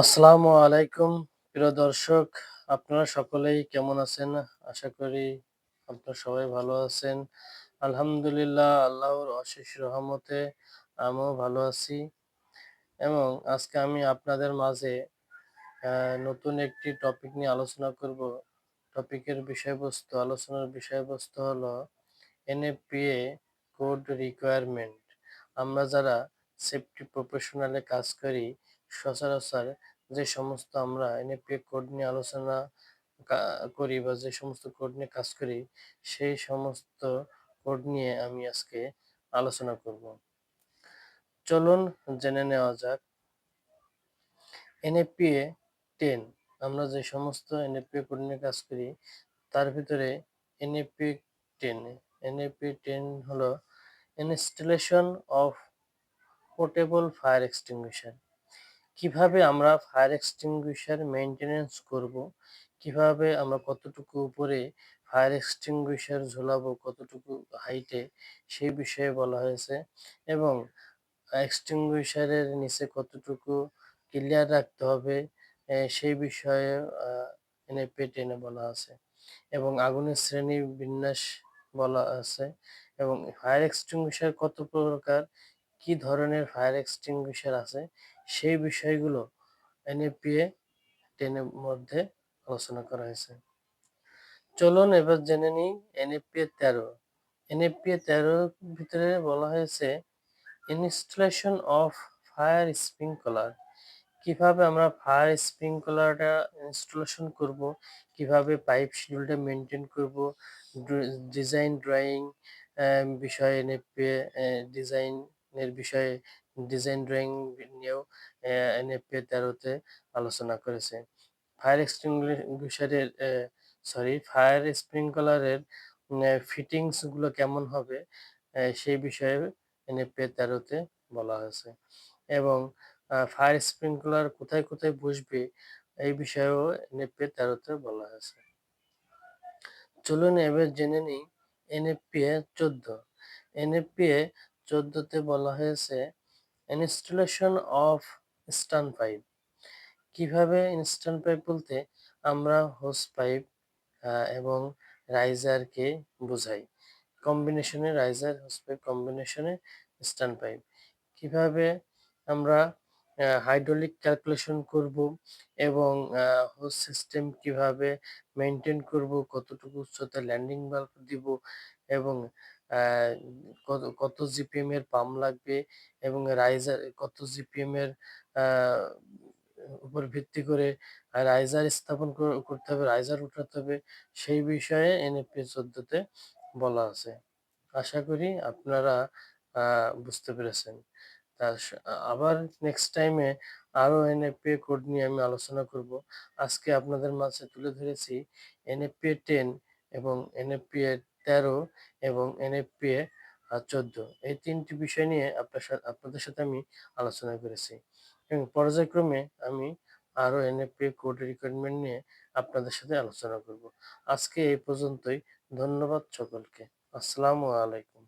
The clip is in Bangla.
আসসালামু আলাইকুম প্রিয় দর্শক, আপনারা সকলেই কেমন আছেন? আশা করি আপনারা সবাই ভালো আছেন। আলহামদুলিল্লাহ, আল্লাহর অশেষ রহমতে আমিও ভালো আছি এবং আজকে আমি আপনাদের মাঝে নতুন একটি টপিক নিয়ে আলোচনা করব। আলোচনার বিষয়বস্তু হলো এনএফপিএ কোড রিকোয়ারমেন্ট। আমরা যারা সেফটি প্রফেশনালে কাজ করি, সচরাচর যে সমস্ত আমরা এনএফপিএ কোড নিয়ে আলোচনা করি বা যে সমস্ত কোড নিয়ে কাজ করি, সেই সমস্ত কোড নিয়ে আমি আজকে আলোচনা করব। চলুন জেনে নেওয়া যাক। এনএফপিএ 10, আমরা যে সমস্ত এনএফপিএ কোড নিয়ে কাজ করি তার ভিতরে এনএফপিএ 10 এনএফপিএ 10 হলো installation of portable fire extinguisher. কিভাবে আমরা ফায়ার এক্সটিংগুইশার মেইনটেনেন্স করব, কিভাবে আমরা কতটুকু উপরে ফায়ার এক্সটিংগুইশার ঝোলাবো, কতটুকু হাইটে, সেই বিষয়ে বলা হয়েছে এবং এক্সটিংগুইশারের নিচে কতটুকু ক্লিয়ার রাখতে হবে সেই বিষয়ে এনএফপিএ 10 এ বলা আছে এবং আগুনের শ্রেণী বিন্যাস বলা আছে এবং ফায়ার এক্সটিংগুইশার কত প্রকার, কি ধরনের ফায়ার এক্সটিংগুইশার আছে, সেই বিষয়গুলো এনএফপিএ 10 এর মধ্যে আলোচনা করা হয়েছে। চলুন এবার জেনে নিই এনএফপিএ 13। এনএফপিএ 13 ভিতরে বলা হয়েছে ইনস্টলেশন অফ ফায়ার স্প্রিংকলার। কিভাবে আমরা ফায়ার স্প্রিংকলারটা ইনস্টলেশন করব, কিভাবে পাইপ শিডিউলটা মেনটেন করব, ডিজাইন ড্রয়িং বিষয়ে এনএফপিএ ডিজাইনের বিষয়ে ডিজাইন ড্রয়িং নিয়েও এনএফপিএ 13তে আলোচনা করেছে। ফায়ার এক্সটিংগুইশারের ফায়ার স্প্রিংকলারের ফিটিংস গুলো কেমন হবে সেই বিষয়ে এনএফপিএ 13তে বলা হয়েছে এবং ফায়ার স্প্রিংকলার কোথায় কোথায় বসবে এই বিষয়েও এনএফপিএ 13তে বলা হয়েছে। চলুন এবার জেনে নিই এনএফপিএ 14। এনএফপিএ 14তে বলা হয়েছে ইনস্টলেশন অফ স্টান পাইপ। কিভাবে ইনস্ট্যান্ট পাইপ বলতে আমরা হোস পাইপ এবং রাইজারকে বোঝাই। কম্বিনেশনে রাইজার হোস পাইপ কম্বিনেশনে স্ট্যান্ড পাইপ। কিভাবে আমরা হাইড্রোলিক ক্যালকুলেশন করব এবং হোস সিস্টেম কিভাবে মেনটেন করব, কতটুকু উচ্চতায় ল্যান্ডিং বাল্ব দিব এবং কত কত জিপিএম এর পাম্প লাগবে এবং রাইজার কত জিপিএম এর উপর ভিত্তি করে রাইজার স্থাপন করতে হবে, রাইজার উঠাতে হবে, সেই বিষয়ে এনএফপি 14তে বলা আছে। আশা করি আপনারা বুঝতে পেরেছেন। আবার নেক্সট টাইমে আরো এনএফপিএ কোড নিয়ে আমি আলোচনা করব। আজকে আপনাদের মাঝে তুলে ধরেছি এনএফপিএ 10 এবং এনএফপিএ 13 এবং এনএফপিএ 14। এই 3টি বিষয় নিয়ে আপনাদের সাথে আমি আলোচনা করেছি এবং পর্যায়ক্রমে আমি আরো এনএফপিএ কোড রিকোয়ারমেন্ট নিয়ে আপনাদের সাথে আলোচনা করব। আজকে এই পর্যন্তই। ধন্যবাদ সকলকে। আসসালামু আলাইকুম।